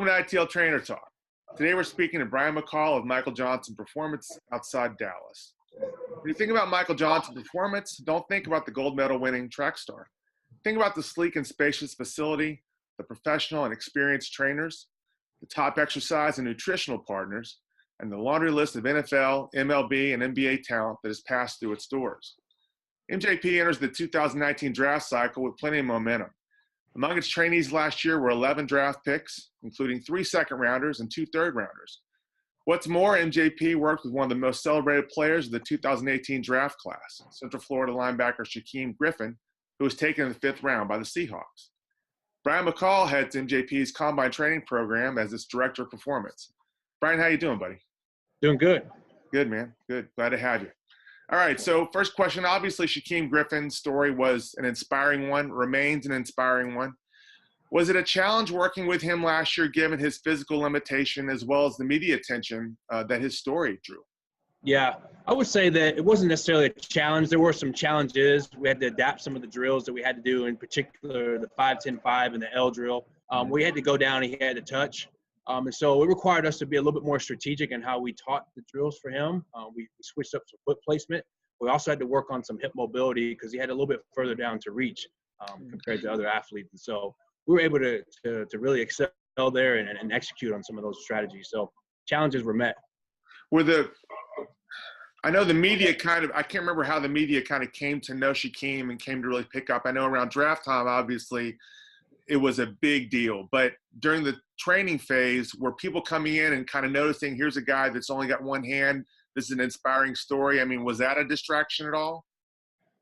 Welcome to ITL Trainer Talk. Today we're speaking to Bryan McCall of Michael Johnson Performance outside Dallas. When you think about Michael Johnson Performance, don't think about the gold medal winning track star. Think about the sleek and spacious facility, the professional and experienced trainers, the top exercise and nutritional partners, and the laundry list of NFL, MLB, and NBA talent that has passed through its doors. MJP enters the 2019 draft cycle with plenty of momentum. Among its trainees last year were 11 draft picks, including 3 second-rounders and 2 third-rounders. What's more, MJP worked with one of the most celebrated players of the 2018 draft class, Central Florida linebacker Shaquem Griffin, who was taken in the 5th round by the Seahawks. Bryan McCall heads MJP's Combine Training Program as its Director of Performance. Bryan, how you doing, buddy? Doing good. Good, man. Good. Glad to have you. All right, so first question, obviously Shaquem Griffin's story was an inspiring one, remains an inspiring one. Was it a challenge working with him last year given his physical limitation as well as the media attention that his story drew? Yeah, I would say that it wasn't necessarily a challenge. There were some challenges. We had to adapt some of the drills that we had to do, in particular the 5-10-5 and the L drill. We had to go down and he had to touch. And so it required us to be a little bit more strategic in how we taught the drills for him. We switched up some foot placement. We also had to work on some hip mobility because he had a little bit further down to reach compared to other athletes. And so we were able to really excel there and execute on some of those strategies. So challenges were met. I know the media I can't remember how the media kind of came to know Shaquem and came to really pick up. I know around draft time, obviously, it was a big deal. But during the training phase, were people coming in and kind of noticing, here's a guy that's only got one hand, this is an inspiring story? I mean, was that a distraction at all?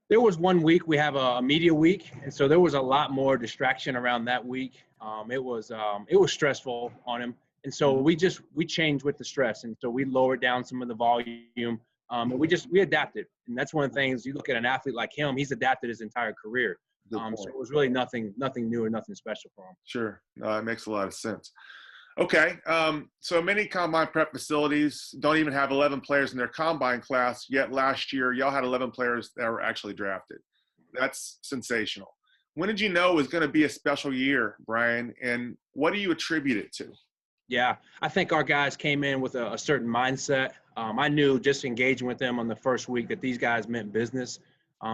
There was one week, we have a media week, and so there was a lot more distraction around that week. It was stressful on him, and so we changed with the stress, and so we lowered down some of the volume, and we adapted. And that's one of the things, you look at an athlete like him, he's adapted his entire career. So it was really nothing new or nothing special for him. Sure, it makes a lot of sense. Okay, so many combine prep facilities don't even have 11 players in their combine class, yet last year y'all had 11 players that were actually drafted. That's sensational. When did you know it was going to be a special year, Bryan, and what do you attribute it to? Yeah, I think our guys came in with a certain mindset. I knew just engaging with them on the first week that these guys meant business.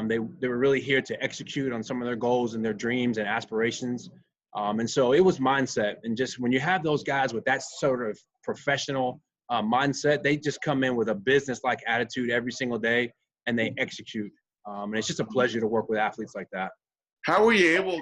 They were really here to execute on some of their goals and their dreams and aspirations. And so it was mindset. And just when you have those guys with that sort of professional mindset, they just come in with a business-like attitude every single day, and they execute. And it's just a pleasure to work with athletes like that. How were you able,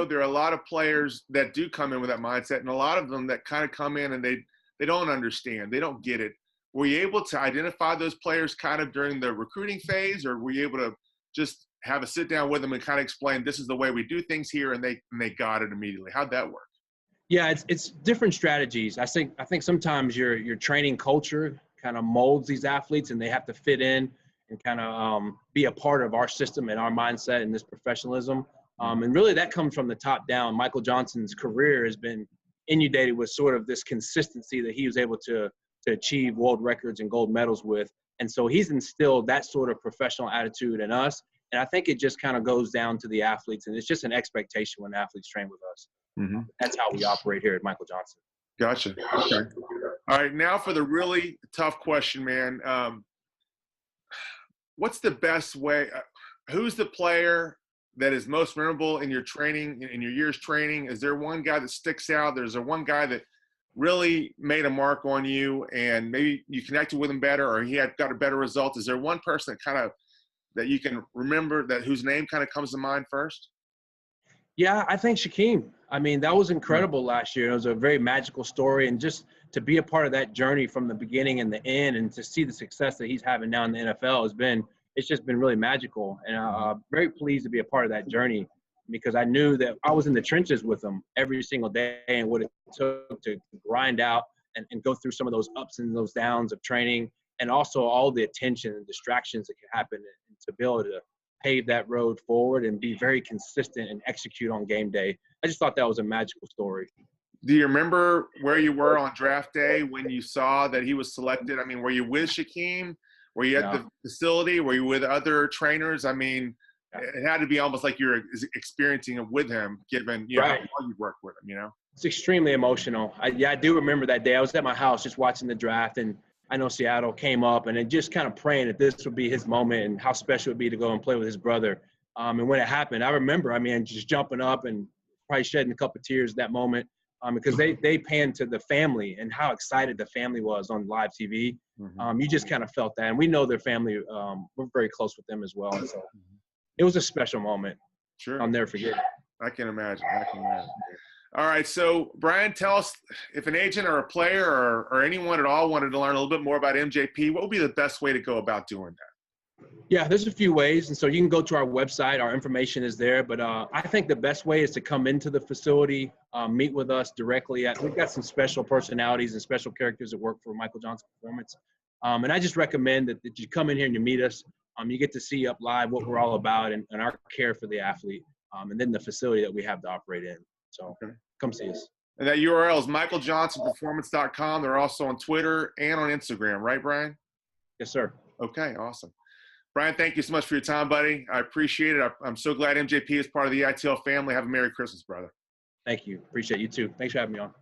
there are a lot of players that do come in with that mindset, and a lot of them that kind of come in and they don't understand, they don't get it. Were you able to identify those players kind of during the recruiting phase, or were you able to just have a sit down with them and kind of explain this is the way we do things here, and they got it immediately? How'd that work? Yeah, it's different strategies. I think sometimes your training culture kind of molds these athletes, and they have to fit in and kind of be a part of our system and our mindset and this professionalism. And really that comes from the top down. Michael Johnson's career has been inundated with sort of this consistency that he was able to achieve world records and gold medals with. And so he's instilled that sort of professional attitude in us. And I think it just kind of goes down to the athletes, and it's just an expectation when athletes train with us. Mm-hmm. That's how we operate here at Michael Johnson. Gotcha. Okay. All right, now for the really tough question, man. What's the best way? Who's the player that is most memorable in your training, in your year's training? Is there one guy that sticks out? Is there one guy that really made a mark on you and maybe you connected with him better, or he got a better result? Is there one person that you can remember whose name kind of comes to mind first? Yeah, I think Shaquem. I mean, that was incredible last year. It was a very magical story, and just to be a part of that journey from the beginning and the end, and to see the success that he's having now in the NFL it's just been really magical. And I'm very pleased to be a part of that journey, because I knew that I was in the trenches with him every single day and what it took to grind out and go through some of those ups and those downs of training, and also all the attention and distractions that can happen, and to be able to pave that road forward and be very consistent and execute on game day. I just thought that was a magical story. Do you remember where you were on draft day when you saw that he was selected? I mean, were you with Shaquem? Were you at the facility? Were you with other trainers? I mean, it had to be almost like you're experiencing it with him, given how long you worked with him. It's extremely emotional. I do remember that day. I was at my house just watching the draft, and I know Seattle came up, and then just kind of praying that this would be his moment and how special it would be to go and play with his brother. And when it happened, I remember, just jumping up and probably shedding a couple of tears at that moment, because they panned to the family and how excited the family was on live TV. You just kind of felt that. And we know their family. We're very close with them as well. So it was a special moment. Sure. I'll never forget it. I can imagine. All right. So, Bryan, tell us, if an agent or a player or anyone at all wanted to learn a little bit more about MJP, what would be the best way to go about doing that? Yeah, there's a few ways. And so you can go to our website. Our information is there. But I think the best way is to come into the facility, meet with us directly. We've got some special personalities and special characters that work for Michael Johnson Performance. And I just recommend that you come in here and you meet us. You get to see up live what we're all about and our care for the athlete, and then the facility that we have to operate in. So come see us. And that URL is michaeljohnsonperformance.com. They're also on Twitter and on Instagram, right, Bryan? Yes, sir. Okay, awesome. Bryan, thank you so much for your time, buddy. I appreciate it. I'm so glad MJP is part of the ITL family. Have a Merry Christmas, brother. Thank you. Appreciate you too. Thanks for having me on.